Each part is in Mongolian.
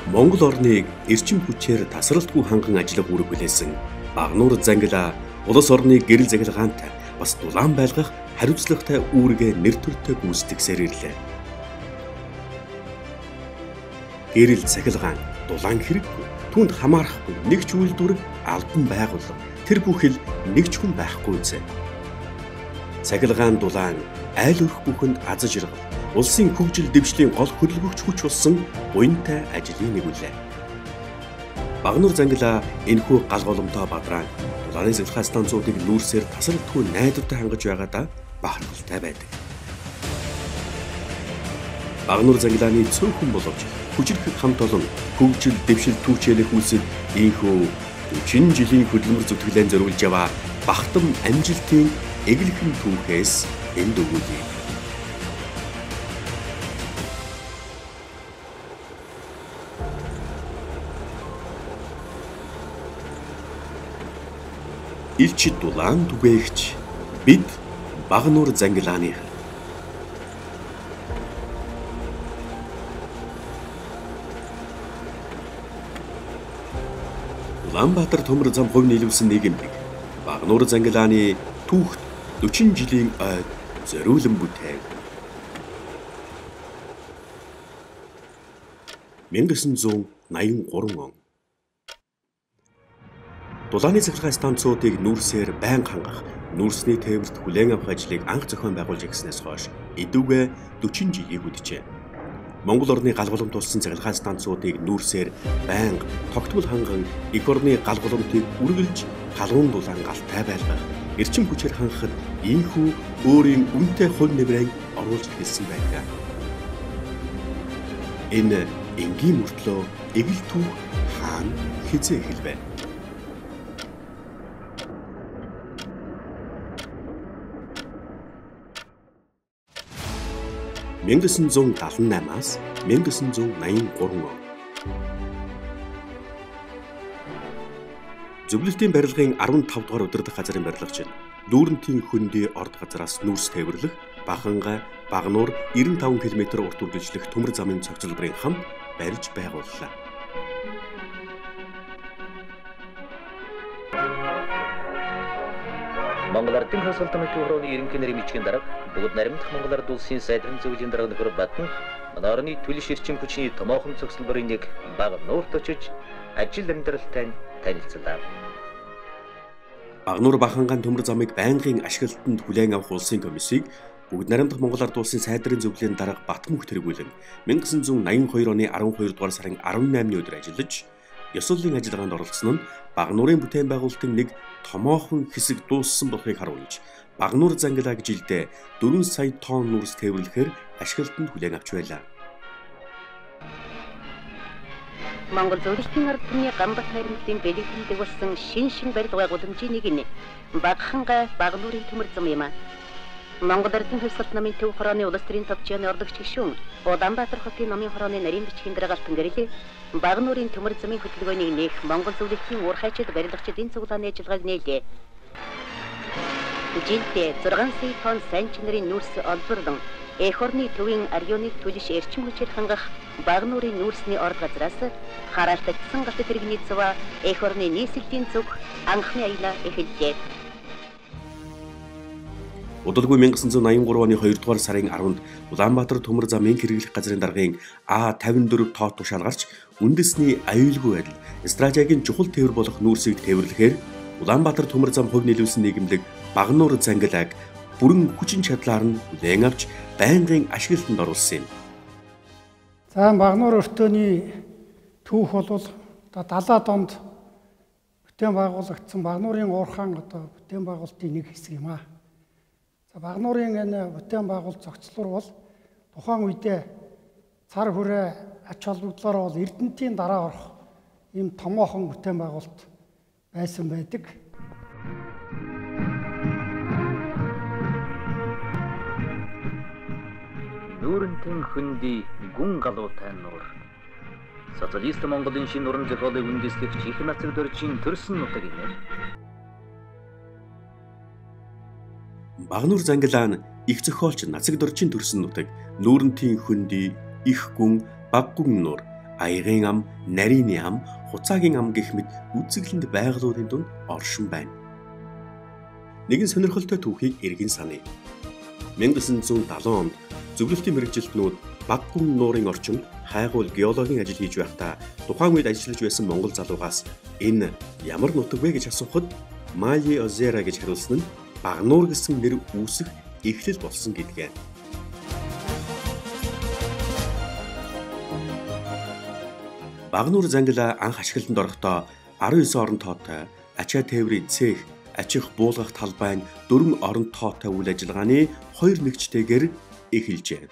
Монгол орныг эрчим хүчээр тасралтгүй ханган ажиллах үүрэг хүлээсэн Багнуур Зангила улс орныг гэрэл захиргаантай бас дулаан байлгах хариуцлагатай үүргээ нэр төртөө гүйцэтгэсээр ирлээ. Гэрэл захиргаан дулаан хэрэггүй, түүнд хамаарахгүй нэг ч үйлдвэр албан байгууллага тэр бүхэл нэг ч хүн байхгүй үзээ. Захиргаан дулаан айл өрх бүхэнд аз жаргал, улсын хөгжил дэвшлийн гол хөдөлгөгч хүч болсон буянтай ажлын нэгүлээ. Багнуур Зангила энэхүү гал голомтоо бадраа дулааны захиргаан станцуудыг нүүрсээр тасралтгүй найдвартай хангаж байгаадаа бахархалтай байдаг. Багнуур Зангилааны цөөхөн боловч хүчрэх хамт олон хөгжил дэвшил түүчээлэх үйлсэд ийхүү 40 жилийн хөдөлмөр зүтгэлэн зориулж яваа бахтам амжилтын эглэхэн түүхээс энд өгүүлье. Илчид дулаан түгээгч бид Багнуур Зангилааны Улаанбаатар төмөр зам хувь нийлүүлсэн нийгэмлэг Багнуур Зангилааны түүхт 40 жилийн ойд зориулан бүтээв. 1983 он. Дулааны захиргаан станцуудыг нүүрсээр байнга хангах, нүүрсний тээвэрт хүлээн авах ажлыг анх зохион байгуулж ирснээс хойш эдүгэ 40 жилийг үджээ. Монгол орны галголомт тулсан захиргаан станцуудыг нүүрсээр байнга тогтмол ханган эх орны галголомтыг үргэлж халуун дулаан галтай байлгах, эрчим хүчээр хангахад ийхүү өөрийн үнэтэй хувь нэмрээ оруулж хэлсэн байдаг. Энэ энгийн мөртлөө эгэл түүх хаана хизээ эхэлвэ? 1978-аас 1983 он. Зөвлөлтийн барилгын 15 дугаар удирдах газрын барилгач Дүүрэнтийн хөндөй орд газраас нүүрс тээвэрлэх Баханга Багнуур 95 км урт үргэлжлэх төмөр замын цогцлбарын хамт барьж байгууллаа. Монгол Ардын хасалтын төврөөний ерөнхий нэрийн бичгийн дарга бүгд наримдах Монгол Ард улсын сайдрын зөвлөлийн дарга нөхөр Батн манай орны түлш эрчим хүчний томоохон цогцлбарын нэг Багнуурт очиж ажил амьдралтай танилцлаа. Багнуур Баханган төмөр замыг байнгын ашиглалтанд хүлээн авах улсын комиссийг бүгд наримдах Монгол Ард улсын сайдрын зөвлөлийн дарга Батмүх тэргүүлэн 1982 оны 12 дугаар сарын 18-ны өдөр ажиллаж ёслолын ажиллагаанд оролцсон нь Багнуурын бүтээн байгуулалтын нэг томоохон хэсэг дууссан болохыг харуулж Багнуур Зангила гэж жилдээ 4 сая тонн нүүрс тээвэрлэхээр ашиглалтанд хүлээн авч байлаа. Монгол зөвлөлтийн ард түмний Гамбат харилцааны бэлэгдэлд болсон шин барилга гудамжийн нэг нь Багханга Багнуурын төмөр зам юм. Монгол Ардын хөвсөлт намын төв хорооны улс төрийн товчооны ордогч гишүүн Улаанбаатар хотын намын хорооны нарийн бичгийн дараалтан гэрэлээ Багнуурын төмөр замын хөтөлбөрийн нэх Монгол зөвлөлтийн уурхайчид барилгачдын цуглааны ажиллагааг нээлээ. Жилдээ 6 сая тонн сайн чанарын нүүрс олборлон эх орны төвийн арьюныг түлш эрчим хүчээр хангах Багнуурын нүүрсний орд газраас хараалтагдсан галт тэрэгний цуваа эх орны нийслэлийн зүг анхны аялал эхэлжээ. Удалгүй 1983 оны 2 дугаар сарын 10-нд Улаанбаатар төмөр замын хэрэглэх газрын даргын А54 тоот тушаал гарч үндэсний аюулгүй адил стратегийн чухал тээвэр болох нүүрсийг тээвэрлэхээр Улаанбаатар төмөр зам хувь нийлүүлсэн нийгэмлэг Багнуур Зангилааг бүрэн хүчин чадлаар нь хүлээн авч байнгын ашиглалтанд оруулсан юм. За Багнуур өртөөний түүх бол 70-аад онд бүтээн байгуулагдсан Багнуурын уурхаан бүтээн байгуулалтын нэг хэсэг юм аа. Багнуурын энэ бүтээн байгуулалт зохицлуур бол тухайн үедээ цар хүрээ ач холбогдлоор бол Эрдэнэтийн дараа орох ийм томоохон бүтээн байгуулалт байсан байдаг. Дүүрэнтийн хөндөй гүн галуутай нуур. Социалист Монголын шинэ уран зохиолыг үндэслэгч их нацаг дөржийн төрсөн нутаг юм. Багнуур Зангилаан их зохиолч нацаг доржийн төрсөн нутаг, Нүүрэнтийн хөндөй, их гүн, баг гүн нуур, Аягийн ам, нарийн ам, хуцаагийн ам гэх мэт үзэсгэлэнт байгалуудын дунд оршин байна. Нэгэн сонирхолтой түүхийг эргэн саная. 1970 онд зөвлөлтийн мэргэжилтнүүд баг гүн нуурын орчинд хайгуул геологийн ажил хийж байхдаа тухайн үед ажиллаж байсан монгол залуугаас энэ ямар нутаг вэ гэж асуухад Майи Озера гэж хариулсан нь баг нуур гэсэн нэр үүсэх эхлэл болсон гэдгээ. Баг нуур зангила анх ашиглалтанд орохдоо 19 орон тоотой ачаа тээврийн цех, ачих буулгах талбайн 4 орон тоотой үйл ажиллагааны 2 нэгжтэйгээр эхэлжээ.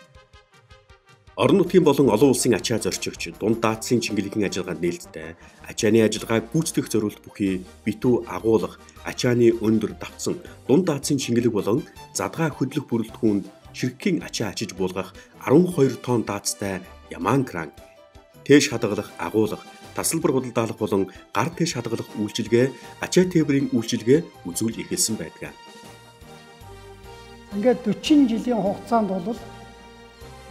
Орон нутгийн болон олон улсын ачаа зорчигч, дунд даацын чингэлгийн ажиллагаанд нээлттэй ачааны ажиллагааг гүйцэтгэх зорилт бүхий битүү агуулгах, ачааны өндөр давтсан, дунд даацын чингэлэг болон задгаа хөдлөх бүрэлдэхүүнд ширхгийн ачаа ачиж буулгах 12 тонн даацтай ямаан кран, тээш хадгалах, агуулгах, тасалбар худалдаалах болон гар тээш хадгалах үйлчилгээ, ачаа тээврийн үйлчилгээ үзүүл эхэлсэн байдаг. Ингээд 40 жилийн хугацаанд бол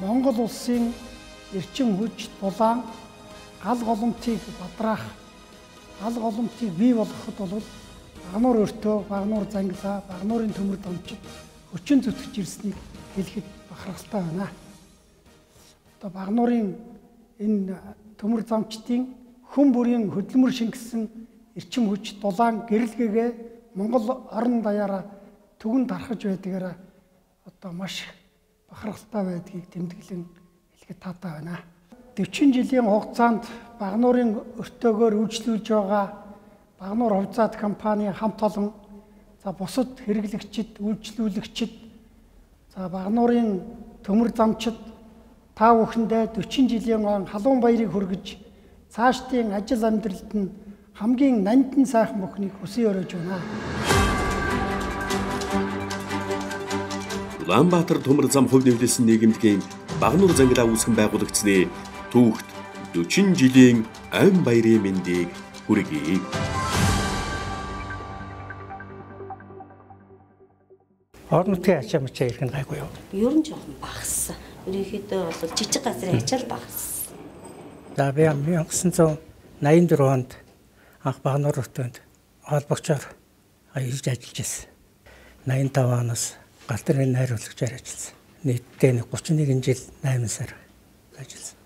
Монгол улсын эрчим хүч дулаан гал голомтыг бадраах, гал голомтыг бий болгоход бол Багнуур өртөө, Багнуур зангилаа, Багнуурын төмөр домчид хүчин зүтгэж ирснийг хэлэхэд бахархалтай байна. Одоо Багнуурын энэ төмөр замчдын хүн бүрийн хөдөлмөр шингэсэн эрчим хүч дулаан гэрэлгээгээ Монгол орон даяараа түгэн дарахж байдгаараа одоо маш бахархалтай байдгийг тэмдэглэн хэлэхэд таатай байна. 40 жилийн хугацаанд Багнуурын өртөөгөөр үйлчлүүлж байгаа Багнуур хувьцаат компани хамт олон бусад хэрэглэгчид, үйлчлүүлэгчид, Багнуурын төмөр замчид та бүхэндээ 40 жилийн он халуун баярыг хүргэж цаашдын ажил амьдралд нь хамгийн нандин сайхан бүхнийг хүсэн өрөөж байна. Улаанбаатар төмөр зам хувь нэмлэсэн нийгэмдгийн Багнуур зангилаа үүсгэн байгуулагдсны түүхт 40 жилийн ам баярын мэндийг хүргэе. Орон нутгийн ачаа мачаа ирэх нь гайгүй юу? Ер нь жоохон багассан. Ерөнхийдөө бол жижиг газрын ачаал багассан. За би 1984 онд анх Багнуур өртөөнд холбогчоор ажиллаж байсан. 85 оноос Галтрын найруулагчаар ажилласан. Нийтдээ 31 жил 8 сар ажилласан.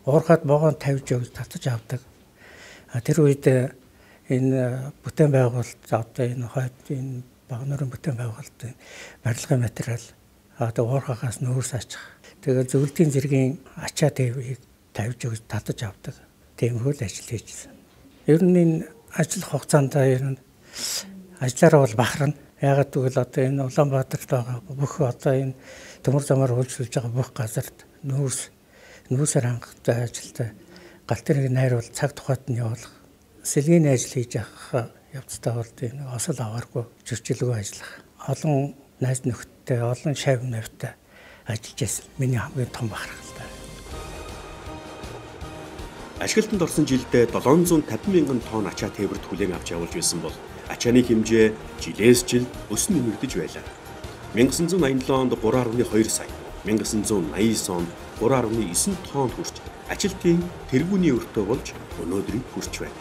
Уурхад богоон тавьж өгч татаж авдаг. Тэр үед энэ бүтээн байгуулалт одоо энэ хойд энэ Багнуурын бүтээн байгуулалтын барилгын материал одоо уурхагаас нүүрс ачих. Тэгээд зөвлөлтийн зэргийн ачаа тээврийг тавьж өгч татаж авдаг. Тиймэрхүү л ажил хийжсэн. Ер нь энэ ажил хугацаанд ер нь ажлаараа бол бахарна. Яагаад гэвэл одоо энэ Улаанбаатарт байгаа бүх одоо энэ төмөр замаар үйлчлүүлж байгаа бүх газарт нүүрсээр хангалттай ажилтай Галтрын найруулал цаг тухайд нь явуулах, сэлгийн ажил хийж явах явцтай бол энэ осол авааргүй зөрчилгүй ажиллах. Олон найз нөхдөдтэй, олон шавь навтай ажиллаж байсан. Миний хамгийн том бахархалтай. Ашиглалтанд орсон жилдээ 750 мянган тонн ачаа тээврт хүлээн авч явуулж байсан бол ачааны хэмжээ жилээс жил өснө нэмэгдэж байлаа. 1987 онд 3.2 сая, 1989 онд 3.9 тонн хүрч ажилтны тэргүүний өртөө болж өнөөдрийг хүрч байна.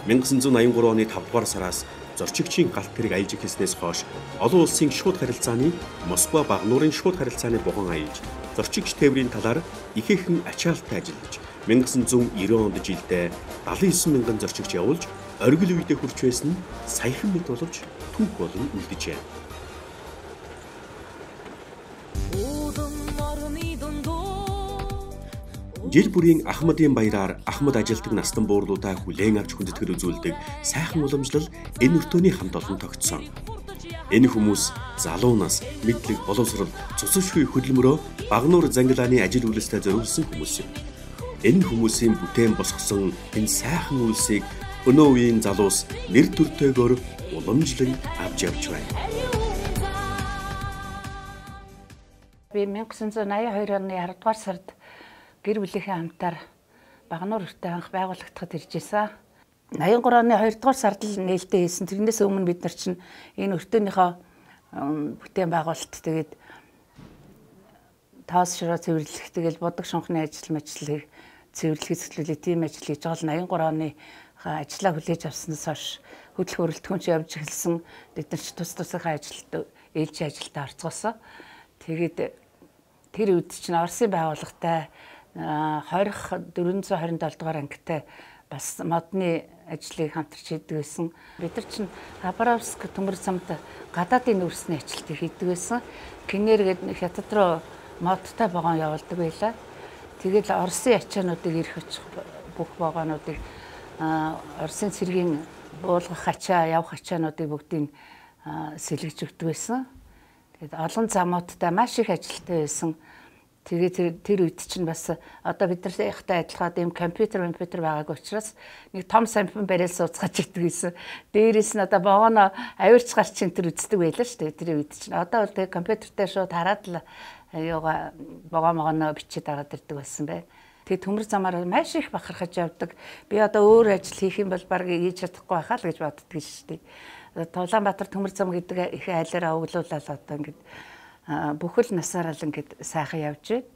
1983 оны 5 дугаар сараас зорчигчийн галт тэрэг аялж эхэлснээс хойш олон улсын шууд харилцааны Москва Багнуурын шууд харилцааны бухан аялж зорчигч тээврийн талаар ихээхэн ачаалттай ажиллаж 1990 онд жилдээ 79 мянган зорчигч явуулж оргил үедээ хүрч байсан нь саяхан мэт болж түүх болон үлдэжээ. Жил бүрийн Ахмадын баяраар Ахмад ажилтг настан буурлуудаа хүлээн авч хүндэтгэл үзүүлдэг сайхан уламжлал энэ өртөөний хамт олон тогтсон. Энэ хүмүүс залуунаас мэдлэг, боловсрол, цуцшгүй хөдөлмөрөө Багнуур зангилааны ажил үйлстэй зориулсан хүмүүс юм. Энэ хүмүүсийн бүтээн босгосон энэ сайхан үйлсийг өнөө үеийн залуус нэр төртэйгээр уламжлан авч явж байна. Би 1982 оны 10 дугаар сард гэр бүлийнхээ хамтаар Багнуур өртөө анх байгуулагдахад ирж байсан. 83 оны 2 дугаар сард л нээлттэй хийсэн. Тэрнээс өмнө бид нар чинь энэ өртөөнийхөө бүтээн байгуулалт тэгээд тоос широо цэвэрлэх тэгэл бодог шунхны ажлыг цэвэрлэхийг зөвлөлөө тийм ажил хийж байгаа л 83 оны ажлаа хүлээж авснаас хойш хөдөлгөөн өрөлтгөнч явж эхэлсэн. Бид нар ч тус тусынхаа ажилд ээлжийн ажилдаа орцгоосон. Тэгээд тэр үед чинь Оросын байгууллагатай 427 дугаар ангитай бас модны ажлыг хамтарч хийдэг байсан. Бид нар чинь Хабаровск төмөр замд гадаадын нүүрсний ажилтыг хийдэг байсан. Кинер гэдэг хятад руу модтай вагон явуулдаг байлаа. Тэгээд Оросын ачаануудыг ирэх очих бүх вагонуудыг Оросын цэргийн буулгах ачаа, явах ачаануудыг бүгдийг сэлгэж өгдөг байсан. Тэгээд олон замуудтай маш их ажилттай байсан. Тэгээд тэр үед чинь бас одоо бид нартай адилхан ийм компьютер байгаагүй учраас нэг том сампин барайл сууцгаач гэдэг байсан. Дээрээс нь одоо вагоно авирч гарч ин тэр үздэг байлаа шүү дээ. Тэр үед чинь одоо бол тэгээд компьютертэй шууд хараад л юугаа вагоно бичиж дараад ирдэг байсан бай. Тэгээд төмөр замаар маш их бахархаж явдаг. Би одоо өөр ажил хийх юм бол баг хийж чадахгүй байхаа л гэж боддөг шүү дээ. Улаанбаатар төмөр зам гэдэг их айлаараа өглөөлөл одоо ингээд бүхэл насаараа л ингээд сайхан явж байна.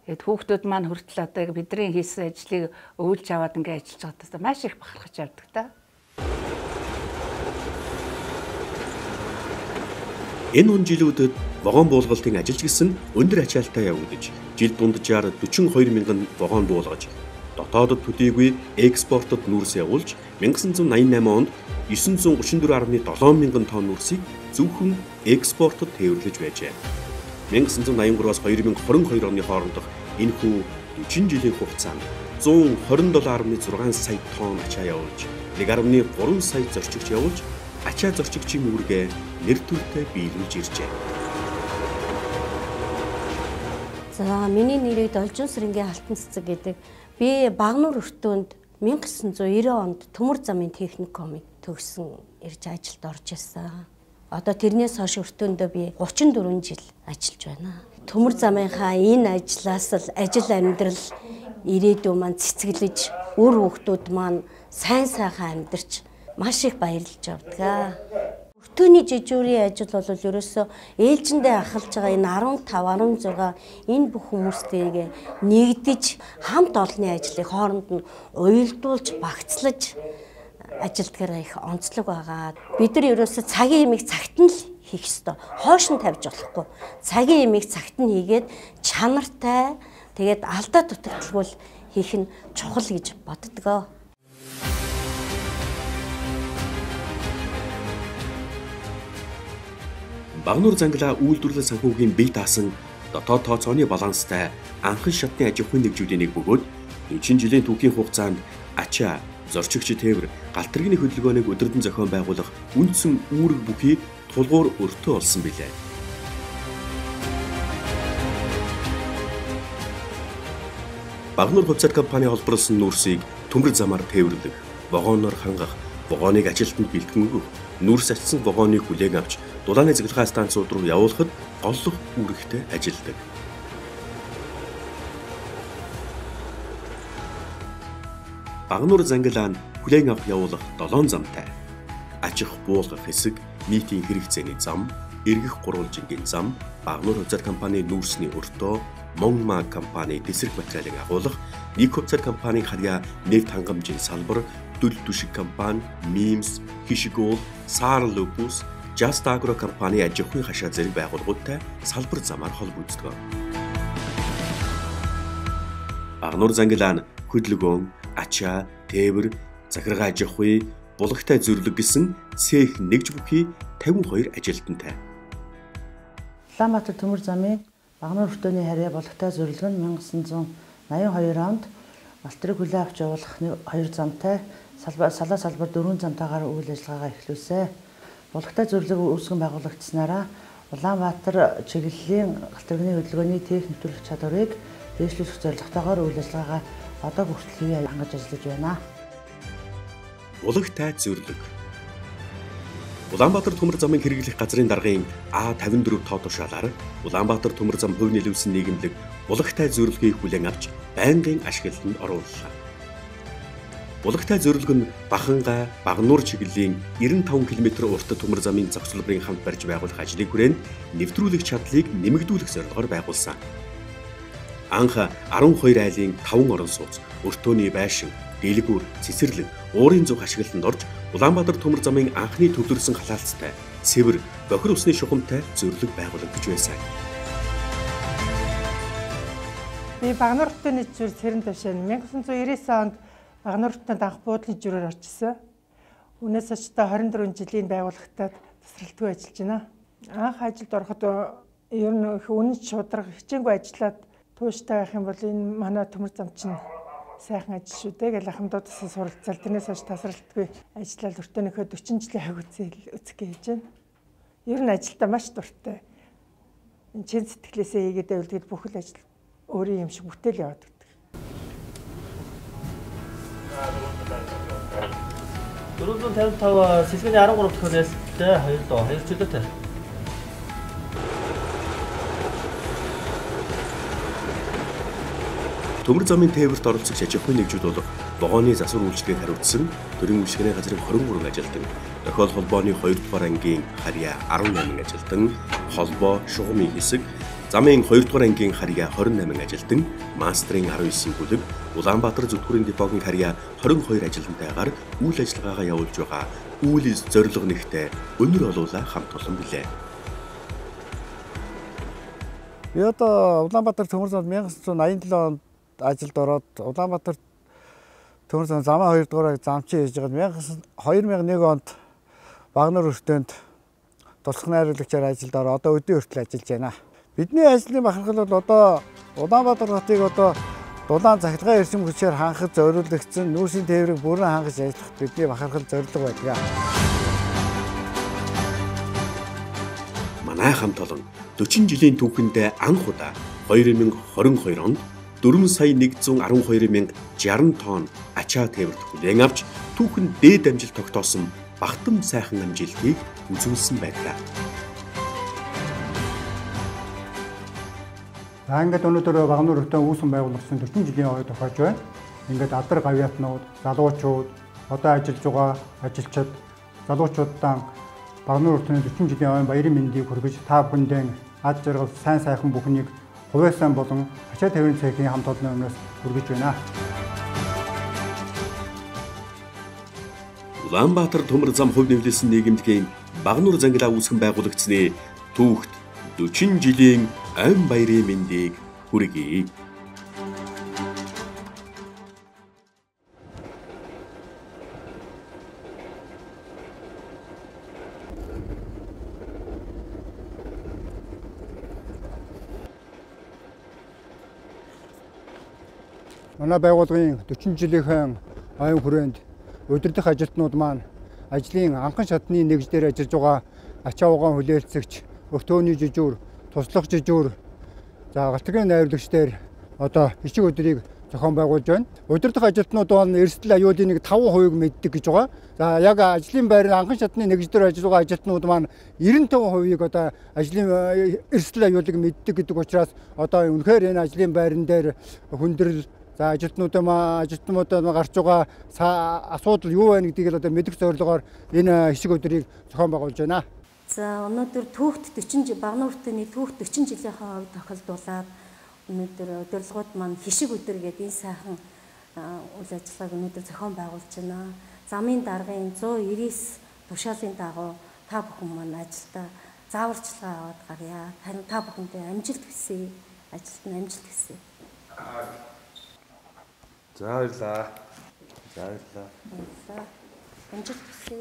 Тэгээд хүүхдүүд маань хүртэл одоо бидний хийсэн ажлыг өвлж аваад ингээд ажиллаж байгаадаа маш их бахархаж явдаг та. Энэ он жилүүдэд вагон буулгалтын ажилч гэсэн өндөр ачаалтаа явагдаж, жил дунджаар 42 мянган вагон буулгаж, дотоодод төдийгүй экспортод нүүрс явуулж 1988 онд 934.7 мянган тонн нүүрсийг зөвхөн экспортод тээвэрлэж байжээ. 1983-аас 2022 оны хоорондох энэхүү 40 жилийн хугацаанд 127.6 сая тонн ачаа явуулж, 1.3 сая зорчигч явуулж, ачаа зорчигчийн үүргээ нэр төртэй биелүүлж иржээ. За миний нэрээ Должин Сэрэнгийн Алтан цэцэг гэдэг. Би Багнуур өртөөнд 1990 онд төмөр замын техникумыг төгссөн ирж ажилд орж ирсэн. Одоо тэрнээс хойш өртөөндөө би 34 жил ажиллаж байна. Төмөр замынхаа энэ ажлаас л ажил амьдрал ирээдүйн маань цэцгэлж, үр хүүхдүүд маань сайн сайхан амьдарч маш их баярлж явдаг. Өртөөний жижүүрийн ажил бол ерөөсөө ээлжиндээ ахалж байгаа энэ 15, 16 энэ бүх хүмүүстэйгээ нэгдэж хамт олонны ажлыг хооронд нь уялдуулж, багцлаж ажилдгаараа их онцлог байгаа. Бид нар ерөөсөө цагийн ямиг цагт нь л хийх ёстой. Хойш нь тавьж болохгүй. Цагийн ямиг цагт нь хийгээд чанартай тэгээд алдаа дутагдaltaгүй хийх нь чухал гэж боддгоо. Багнуур Зангилаа үйлдвэрлэл санхүүгийн бие даасан дотоод тооцооны баланстай анхан шатны аж ахуйн нэгжүүдийн нэг бөгөөд 40 жилийн түүхийн хугацаанд ачаа, зорчигч тээвэр, галтэргийн хөдөлгөөнийг өдөрдөн зохион байгуулах үндсэн үүрэг бүхий тулгуур өртөө болсон билээ. Багнуур хувьцаат компани холборлсон нүүрсийг төмөр замаар тээвэрлэх, вагоноор хангах, вагоныг ажилтнанд бэлтгэн өгөх, нүүрс ачсан вагоныг хүлээн авч дулааны цэглэгээ станцууд руу явуулахад голлох үүрэгтэй ажилладаг. Багнуур Зангилаа нь хүлээн авах явуулах 7 замтай. Аж ахуй буулгах хэсэг, нийтийн хэрэгцээний зам, эргэх гурвалжингийн зам, Багнуур хувьцаат компани нүүрсний өртөө, Монмаг компани дэсрэг материалыг агуулах, нэг хувьцаат компани харьяа нефт хангамжийн салбар, Дүл түшиг компани, Мимс, Хишигол, Саарл Лупус, Just Agro компани аж ахуйн хашаа зэрэг байгууллагуудтай салбар замаар холбогддог. Багнуур Зангилаа нь хөдөлгөөн, ачаа, тээвэр, захиргаа аж ахуй, булагтай зөвлөг гэсэн цех нэгж бүхий 52 ажилтнтай. Улаанбаатар төмөр замын Багнуур өртөөний харьяа булагтай зөвлөг нь 1982 онд Алтрыг хүлээн авч явуулах 2 замтай салбар 4 замтайгаар үйл ажиллагаагаа эхлүүлсэн. Булагтай зөвлөг үүсгэн байгуулагдсанараа Улаанбаатар чиглэлийн галтэргийн хөдөлгөөний техник төлөх чадварыг дээшлүүлэх зорилготойгоор үйл ажиллагаагаа одоо хүртэл хийе хангаж ажиллаж байна. Булагтай зөвлөг. Улаанбаатар төмөр замын хэрэглэх газрын даргын А54 тоо тушаалаар Улаанбаатар төмөр зам хувь нэлээвсэн нийгэмлэг булагтай зөвлөгийг хүлээн авч байнгын ашиглалтанд орууллаа. Булагтай зөвлөг нь Бахангай, Багнуур чиглэлийн 95 км уртад төмөр замын зохицолборын хамт барьж байгуулах ажлын хүрээнд нэвтрүүлэх чадлыг нэмэгдүүлэх зорилгоор байгуулсан. Анх 12 айлын 5 орон сууц, өртөөний байшин, дэлгүүр, цэцэрлэг, уурын зүг ашиглалтанд орж Улаанбаатар төмөр замын анхны төвлөрсөн халаалцтай, цэвэр, бохир усны шугамтай зөвлөг байгуулагдаж байсан. Би Багнуур өртөөний жүжигчээр Цэрэн Тавшин 1999 онд Багнуур өртөөнд анх буудлын жүжигчээр орчихсон. Үүнээс хойш 24 жилийн байгууллагатад тасралтгүй ажиллаж байна. Анх ажилд ороход ер нь үнэн шударга хичээнгүй ажиллаад тууштай байх юм бол энэ манай төмөр зам чинь сайхан ажил шүү дээ гэж ахмадуудаас суралцал. Тэрнээс хойш тасралтгүй ажиллаад өртөөнийхөө 40 жилийн хавьцэл үзэх гэж байна. Ер нь ажилдаа маш дуртай. Энэ чин сэтгэлээсээ хийгээд байвал тэгээд бүх л ажил өөрийн юм шиг бүтээл яваад байдаг. 455 сэлгэний 13 дахь хөлөөстэй 2 доо 2 жилтэй. Төмөр замын тээвэрт оролцох шажихуйн нэгжүүд бол вагоны засвар үйлчлэгийг хариуцсан төрийн үйлчлэгийн газрын 23 ажилтан, дохиол холбооны 2 дугаар ангийн харьяа 18 ажилтан, холбоо шугамын хэсэг, замын 2 дугаар ангийн харьяа 28 ажилтан, мастрын 19 бүлэг, Улаанбаатар зүтгүүрийн депогийн харьяа 22 ажилтнтайгаар үйл ажиллагаагаа явуулж байгаа үйл зорилго нэгтэй өнөр олуулаа хамт олон билээ. Би одоо Улаанбаатар төмөр замд 1987 онд ажилд ороод Улаанбаатар төмөр зам замаа 2 дугаар замчин хийж байгаа 2001 онд Багнуур өртөөнд туслах найруулагчаар ажилд ороод одоо өдөө хүртэл ажиллаж байна. Бидний ажлын бахархал бол одоо Улаанбаатар хотыг одоо дулаан цахилгаан эрчим хүчээр хангахад зориулагдсан нүүрсийн тээврийг бүрэн хангаж ажиллах бидний бахархал зорилго байдаг. Манай хамт олон 40 жилийн түүхэндээ анх удаа 2022 онд 4,112,060 тонн ачаа тээвэрт хүлээн авч түүхэн дээд амжилт тогтоосон багтам сайхан амжилтыг үзүүлсэн байлаа. За ингээд өнөөдөр Багнуур өртөө үүсгэн байгуулсан 40 жилийн ой тохиож байна. Ингээд алдар гавьяатнууд, залуучууд, одоо ажиллаж байгаа ажилчид, залуучуудаа Багнуур өртөөний 40 жилийн ой баярын мэндийг хүргэж та бүхэндээ ад жаргал сайн сайхан бүхнийг хувьяасан болон ачаа тээврийн цэхийн хамт олонны өмнөөс хүргэж байна. Улаанбаатар төмөр зам хувь нэмлэлсэн нийгэмдгийн Багнуур зангилаа үүсгэн байгуулагдсны түүхт 40 жилийн ам баярын мэндийг хүргэе. Манай байгууллагын 40 жилийнхэн оюун хүрээнд удирдах ажилтнууд маань ажлын анхан шатны нэгж дээр ажиллаж байгаа ачаа угаан хүлээлцэгч, өртөөний жижүүр, туслах жижүүр, за галтгийн найруулагч дээр одоо бичиг өдрийг зохион байгуулж байна. Удирдах ажилтнууд бол эрсдэл аюулын нэг 5% мэддэг гэж байгаа. За яг ажлын байрны анхан шатны нэгж дээр ажиллаж байгаа ажилтнууд маань 95%-ийг одоо ажлын эрсдэл аюулыг мэддэг гэдэг учраас одоо үнэхээр энэ ажлын байран дээр хүндрэл за ажилтнуудад гарч байгаа асуудал юу байна гэдгийг л одоо мэдэх зорилгоор энэ хишиг өдрийг зохион байгуулж байна. За өнөөдөр түүхт 40 Багнуур өртөөний түүхт 40 жилийнхаа хувьд тохиолдуулаад өнөөдөр удирдлагууд маань хишиг өдөр гэдэг энэ сайхан үйл ажиллагааг өнөөдөр зохион байгуулж байна. Замын даргын 199 тушаалын дагуу та бүхэн маань ажилдаа зааварчилгаа аваад гарья. Та бүхэндээ амжилт хүсье. Ажилд нь амжилт хүсье. За баярлаа. Амжилт хүсье.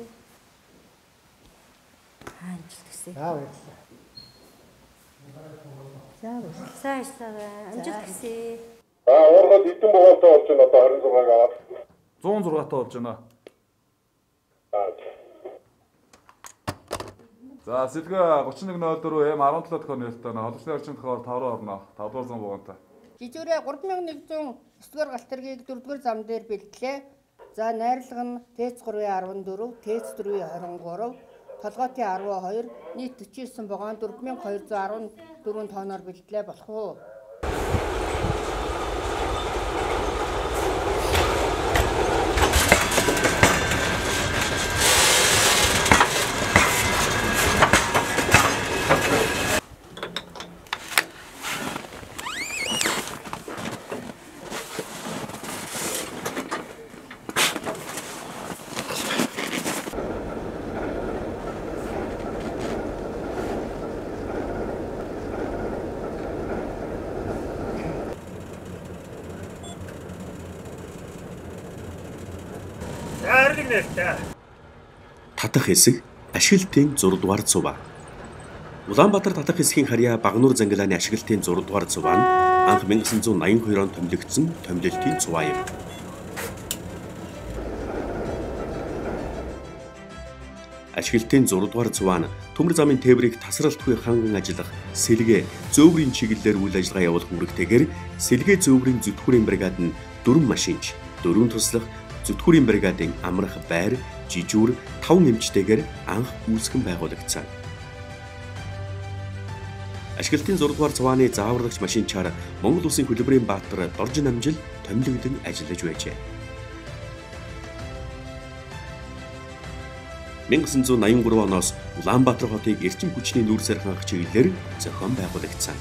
Амжилт хүсье. За баярлалаа. Сайн амжилт хүсье. Уурхад хэдэн богоолтой болж байна одоо 26-г аваад. 106-тай болж байна. За сэлгэ 3104 M17 тохиол нээлттэй холбооны орчин тохиол 5 руу орно. 5 дугаар зам богоонтой. Жижүүрээ 3109-р галт тэргийг 4-р зам дээр бэлтлээ. За найрлага нь ТЭЦ 314, ТЭЦ 423, толгойтын 12, нийт 49 богоон 4214 тонноор бэлтлээ болох уу? Татах хэсэг ашиглалтын 6 дугаар цуваа. Улаанбаатар татах хэсгийн харьяа Багнуур зангилааны ашиглалтын 6 дугаар цуваа нь анх 1982 онд томилогдсон томилолтын цуваа юм. Ашиглалтын 6 дугаар цуваа нь төмөр замын тээврийг тасралтгүй ханган ажиллах сэлгээ зөөврийн чиглэлээр үйл ажиллагаа явуулах үүрэгтэйгээр сэлгээ зөөврийн зүтгүүрийн бригад нь 4 машинч, 4 туслах зүтгүүрийн бригадын амрах байр, жижүүр, 5 эмчтэйгээр анх үүсгэн байгуулагдсан. Ашиглалтын 6 дугаар цувааны зааварлагч машинчаар Монгол Улсын хөдөлмөрийн баатар Доржин Амжил томилогдсон ажиллаж байжээ. 1983 оноос Улаанбаатар хотыг эрчим хүчний нүүрсээр хангах чиглэлээр зохион байгуулагдсан.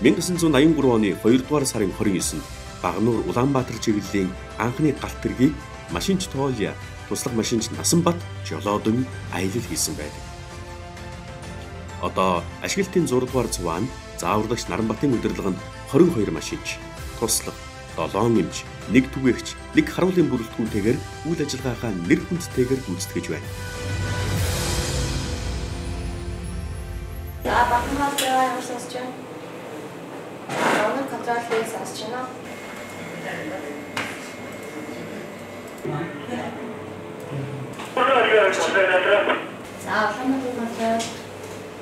1983 оны 2 дугаар сарын 29-нд Багнуур Улаанбаатар чиглэлийн анхны галт тэргийг машинч Тоолия, туслах машинч Насанбат жолоодон аялал хийсэн байдаг. Одоо ашиглалтын 6 дугаар цуваа нь зааварлагч Наранбатын удирдлаганд 22 машинч, туслах 7 эмч, 1 түгээгч, 1 харуулын бүрэлдэхүүнтэйгээр үйл ажиллагаагаа нэр хүндтэйгээр гүйцэтгэж байна. За Багнуур явж сонсч байна. Өнөр контролыг сонсч байна.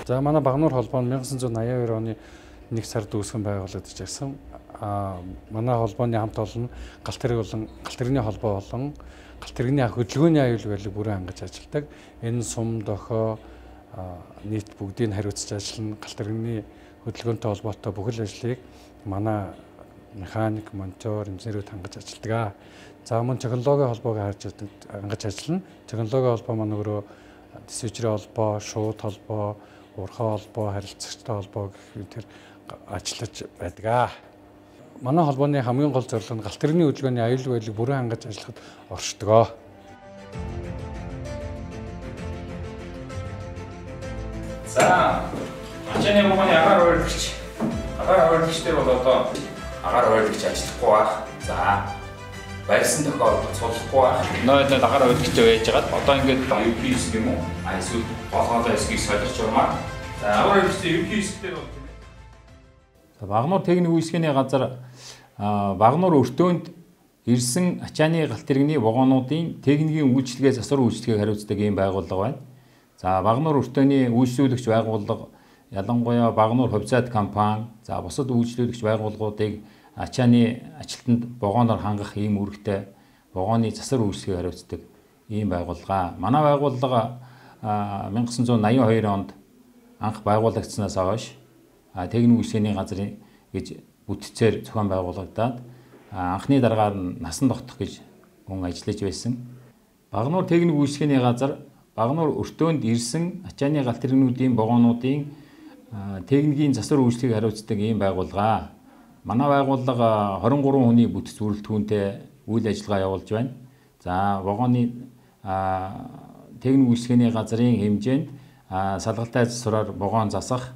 За манай Багнуур холбоо нь 1982 оны 1 сард үүсгэн байгуулагдаж ирсэн. Манай холбооны хамт олон галт тэрэгний холбоо болон галт тэрэгний хөдөлгөөний аюул байрлалыг бүрэн хангаж ажилладаг. Энэ сум дохио нийт бүгдийг хариуцж ажиллана. Галт тэрэгний хөдөлгөөнтэй холбоотой бүхэл ажлыг манай механик, монтер, инженерүүд хангаж ажилладаг. За мөн технологийн холбоог хангаж ажиллана. Технологийн холбоо маань өөрөө диспетчерийн холбоо, шууд холбоо, уурхай холбоо, харилцагчтай холбоо гэх тэр ажиллаж байдаг. Манай холбооны хамгийн гол зорилго нь галт тэрэгний хөдөлгөөний аюул байдлыг бүрэн хангаж ажиллахад оршдог. За ачааны мөнгөний агаар хуваалцагчдэр бол одоо агаар хуваалцагч ажиллахгүй байх. За барьсан тохиолдолд суулгахгүй байх. Нойд агаар хуваалцагч байж байгаад одоо ингээд UPS юм уу? Эсвэл голгоодоо эсгийг солирч юмаа. За агаар хуваалцагч UPS-дээр бол Багнуур техник үйлчилгээний газар Багнуур өртөөнд ирсэн ачааны галт тэрэгний вагонуудын техникийн үйлчилгээ засвар үйлчилгээг хариуцдаг ийм байгууллага байна. За Багнуур өртөөний үйлчлүүлэгч байгууллага ялангуяа Багнуур хувьцаат компани, за бусад үйлчлүүлэгч байгууллагуудыг ачааны ажилтнанд вагоноор хангах ийм үүрэгтэй вагоны засвар үйлчилгээг хариуцдаг ийм байгууллага. Манай байгууллага 1982 онд анх байгуулагдсанаас хойш техник үйлчилгээний газрын гэж бүтцээр зохион байгуулагдаад анхны дараагаар нь насан тогтох гэж хүн ажиллаж байсан. Багнуур техник үйлчилгээний газар Багнуур өртөөнд ирсэн ачааны галт тэрэгнүүдийн вагонуудын техникийн засвар үйлчилгээг хариуцдаг ийм байгууллага. Манай байгууллага 23 хүний бүтц бүрэлдэхүүнтэй үйл ажиллагаа явуулж байна. За вагоны техник үйлчилгээний газрын хэмжээнд салгалтай засвараар вагон засах,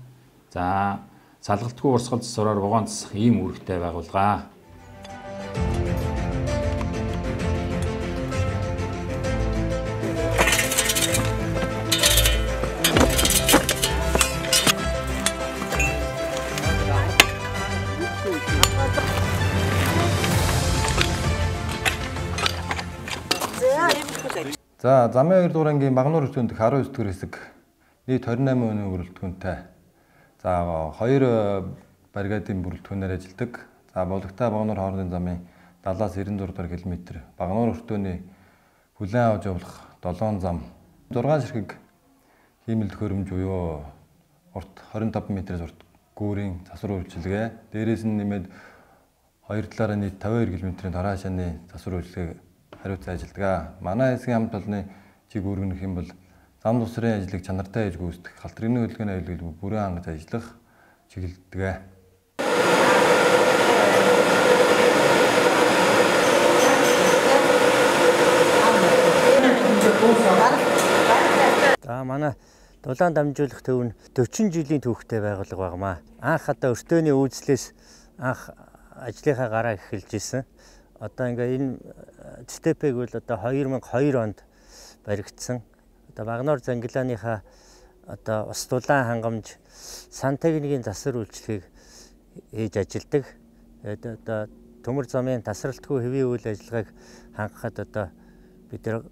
за салгалтгүй урсгал засвараар вагон засах ийм үүрэгтэй байгууллага. За замын 2 дугаар ангийн Багнуур өртөөнд 19 дэх хэсэг нийт 28 хүний бүрэлдэхүүнтэй. За 2 бригадын бүрэлдэхүүнээр ажилладаг. За Бологтай Багнуур хоорондын замын 70-аас 96 дугаар км Багнуур өртөөний хүлээн авч явуулах 7 зам 6 ширхэг хиймэл төхөөрөмж буюу урт 25 м-ээс урт гүүрийн засвар үйлчилгээ. Дээрээс нь нэмээд 2 талаараа нийт 52 км-ийн дараа хашааны засвар үйлчилгээг хариуцсан ажилладаг. Манай хэсгийн хамт олонны чиг үүргэнэх юм бол зам тусрын ажлыг чанартай хийж гүйцэтгэх, галт тэрэгний хөдөлгөөний аюулгүй бүрэн хангаж ажиллах чиглэлдэг. За манай дулаан дамжуулах төв нь 40 жилийн түүхтэй байгууллага байнамаа. Анх одоо өртөөний үйлчлээс анх ажлынхаа гараа эхэлж исэн. Одоо ингээ энэ степийг бол одоо 2002 онд баригдсан. Одоо Багнуур Зангилааныхаа одоо ус дулаан хангамж сан техникийн засвар үйлчлэгийг хийж ажилладаг. Одоо төмөр замын тасралтгүй хэвийн үйл ажиллагааг хангахад одоо бид нар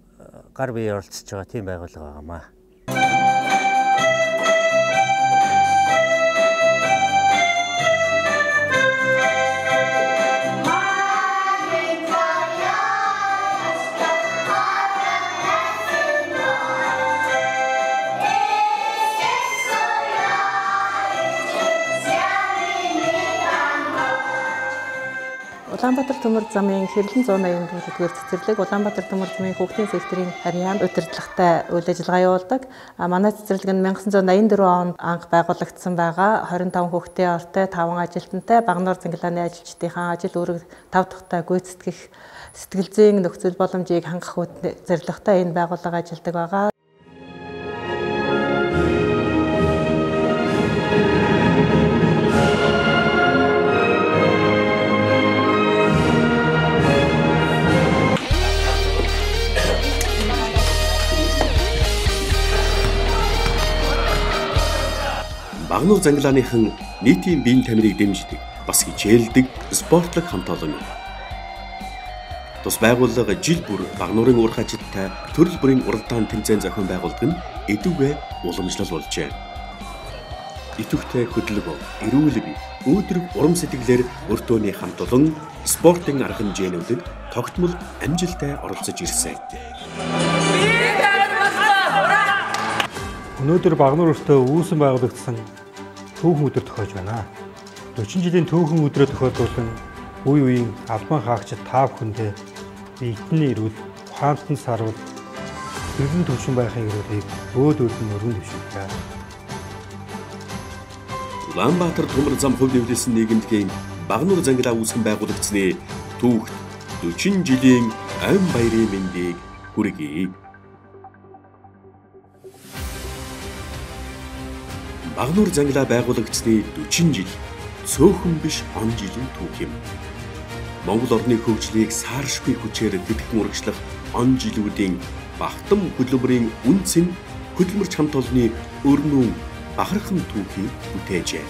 гар бие оролцож байгаа тийм байгууллага байгаамаа. Улаанбаатар төмөр замын хэрлэн 184-р цэцэрлэг Улаанбаатар төмөр замын хүүхдийн секторын харьяанд удирдлагатай үйл ажиллагаа явуулдаг. Манай цэцэрлэг нь 1984 онд анх байгуулагдсан байгаа. 25 хүүхдийн ортой, 5 ажилтнтай Багнуур Зангилааны ажилчдынхаа ажил үүрэг 5 дахьтай гүйцэтгэх сэтгэл зүйн нөхцөл боломжийг хангах зорилготой энэ байгууллага ажилладаг байгаа. Багнуур Зангилааныхан нийтийн биеийн тамирыг дэмждэг, бас хичээлдэг спортлог хамт олон юм. Тус байгууллага жил бүр Багнуурын уурах ажилттай төрөл бүрийн уралдаан тэмцээн зохион байгуулдаг нь эдүгэ уламжлал болжээ. Идэвхтэй хөдөлгөөн, эрүүл бие, өөдрөг урам сэтгэлээр өртөөний хамт олон спортын арга хэмжээнүүдэд тогтмол амжилттай оролцож ирсэн. Өнөөдөр Багнуур өртөө үүсэн байгуулагдсан түүхэн өдөр тохиож байна. 40 жилийн түүхэн өдрөө тохиолдуулан үе үеийн албан хаагчид та бүхэндээ биетний эрүүл, ухаантан сарвал, эрдэн төвшин байхын эрүүлийг өөд өргөн өргөн дэвшүүлдэг. Улаанбаатар төмөр зам хувь нэмлэсэн нийгэмдгийн Багнуур Зангилаа үүсгэн байгуулагдсны түүхт 40 жилийн ам баярын мэндийг хүргэе. Багнуур Зангилаа байгуулагдсны 40 жил цөөхөн биш он жилийн түүх юм. Монгол орны хөгжлийг сааршгүй хүчээр тэтгэн урагшлах он жилүүдийн багтам хөдөлмөрийн үнцэн хөдөлмөрч хамт олонны өрнөн бахархан түүхийг бүтээжээ.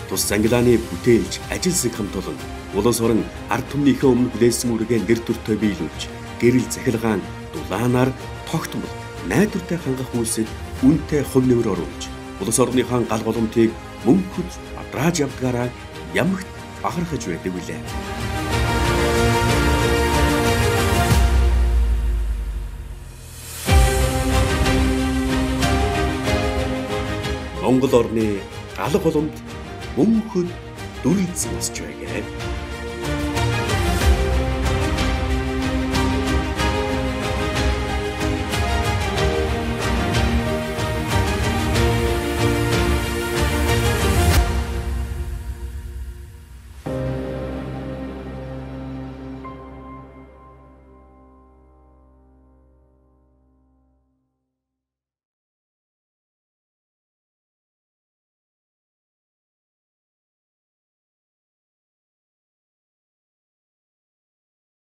Тус Зангилааны бүтээлч ажил зэг хамт олон улс орон ард түмнийхээ өмнө хүлээсэн үргээ нэр төртөө биелүүлж гэрэл захилгаан дулаанаар тогтмол найдвартай хангах үйлсэд үнэтэй хувь нэмэр оруулж улс орныхаа гал боломтыг мөнхөд бадрааж явдгаараа ямагт бахархаж байдаг үлээ. Монгол орны гал боломт мөнхөд дүрэлзэн өсч байгаад